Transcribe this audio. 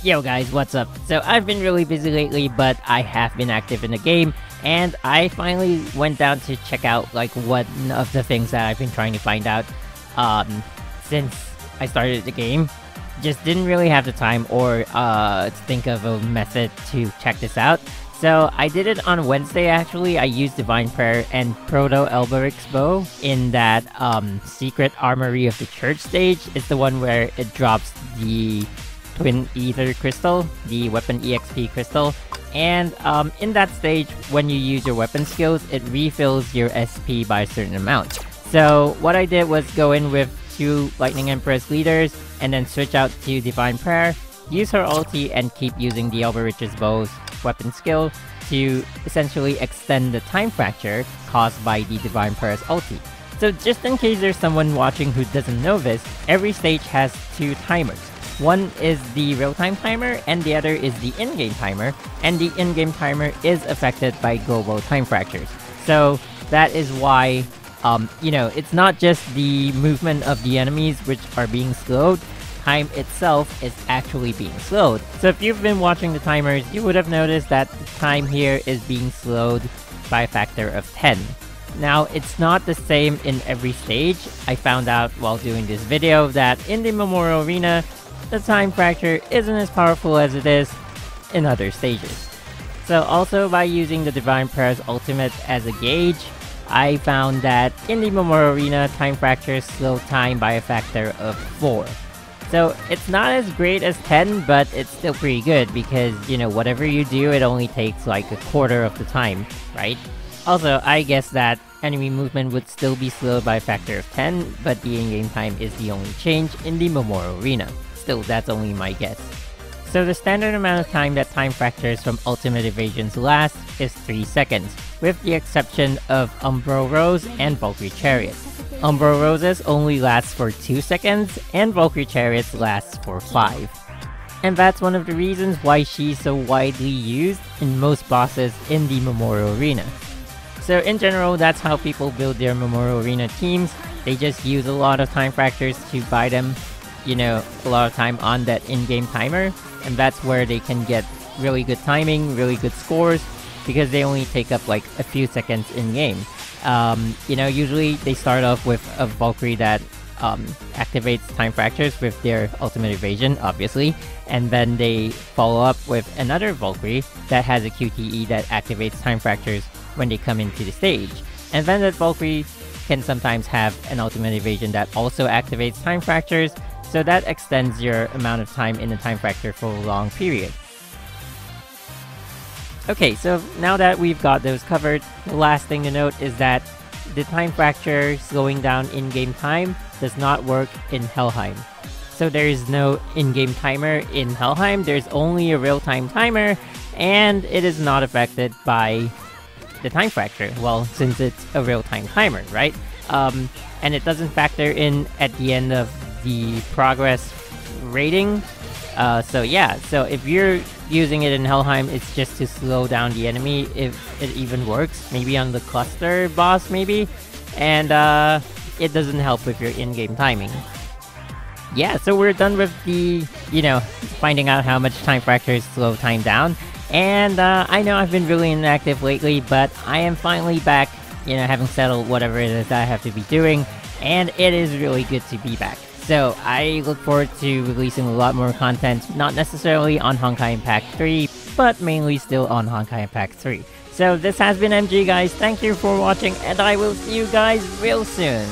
Yo guys, what's up? So I've been really busy lately, but I have been active in the game, and I finally went down to check out like one of the things that I've been trying to find out since I started the game. Just didn't really have the time or to think of a method to check this out. So I did it on Wednesday actually. I used Divine Prayer and Proto Elberic's Bow in that secret armory of the church stage. It's the one where it drops the Twin Ether Crystal, the Weapon EXP Crystal. And in that stage, when you use your weapon skills, it refills your SP by a certain amount. So what I did was go in with 2 Lightning Empress leaders, and then switch out to Divine Prayer, use her ulti, and keep using the Elberich's Bow's weapon skill to essentially extend the time fracture caused by the Divine Prayer's ulti. So just in case there's someone watching who doesn't know this, every stage has 2 timers. One is the real-time timer, and the other is the in-game timer, and the in-game timer is affected by global time fractures. So that is why, it's not just the movement of the enemies which are being slowed, time itself is actually being slowed. So if you've been watching the timers, you would have noticed that the time here is being slowed by a factor of 10. Now, it's not the same in every stage. I found out while doing this video that in the Memorial Arena, the time fracture isn't as powerful as it is in other stages. So also by using the Divine Prayer's ultimate as a gauge, I found that in the Memorial Arena, time fractures slow time by a factor of 4. So it's not as great as 10, but it's still pretty good because, whatever you do, it only takes like a quarter of the time, right? Also, I guess that enemy movement would still be slowed by a factor of 10, but the in-game time is the only change in the Memorial Arena. Still, that's only my guess. So the standard amount of time that time fractures from ultimate evasions last is 3 seconds, with the exception of Umbro Rose and Valkyrie Chariot. Umbro Roses only lasts for 2 seconds, and Valkyrie Chariots lasts for 5. And that's one of the reasons why she's so widely used in most bosses in the Memorial Arena. So in general, that's how people build their Memorial Arena teams. They just use a lot of time fractures to buy them, a lot of time on that in-game timer, and that's where they can get really good timing, really good scores, because they only take up like a few seconds in-game. Usually they start off with a Valkyrie that activates time fractures with their ultimate evasion, obviously, and then they follow up with another Valkyrie that has a QTE that activates time fractures when they come into the stage. And then that Valkyrie can sometimes have an ultimate evasion that also activates time fractures, so that extends your amount of time in the time fracture for a long period. Okay, so now that we've got those covered, the last thing to note is that the time fracture slowing down in-game time does not work in Helheim. So there is no in-game timer in Helheim, there's only a real-time timer, and it is not affected by the time fracture, well, since it's a real-time timer, right? And it doesn't factor in at the end of the progress rating. So if you're using it in Helheim, it's just to slow down the enemy, if it even works. Maybe on the cluster boss, maybe. And it doesn't help with your in-game timing. Yeah, so we're done with the, finding out how much time fractures slow time down. And I know I've been really inactive lately, but I am finally back, having settled whatever it is that I have to be doing. And it is really good to be back. So I look forward to releasing a lot more content, not necessarily on Honkai Impact 3, but mainly still on Honkai Impact 3. So this has been MG, guys. Thank you for watching, and I will see you guys real soon.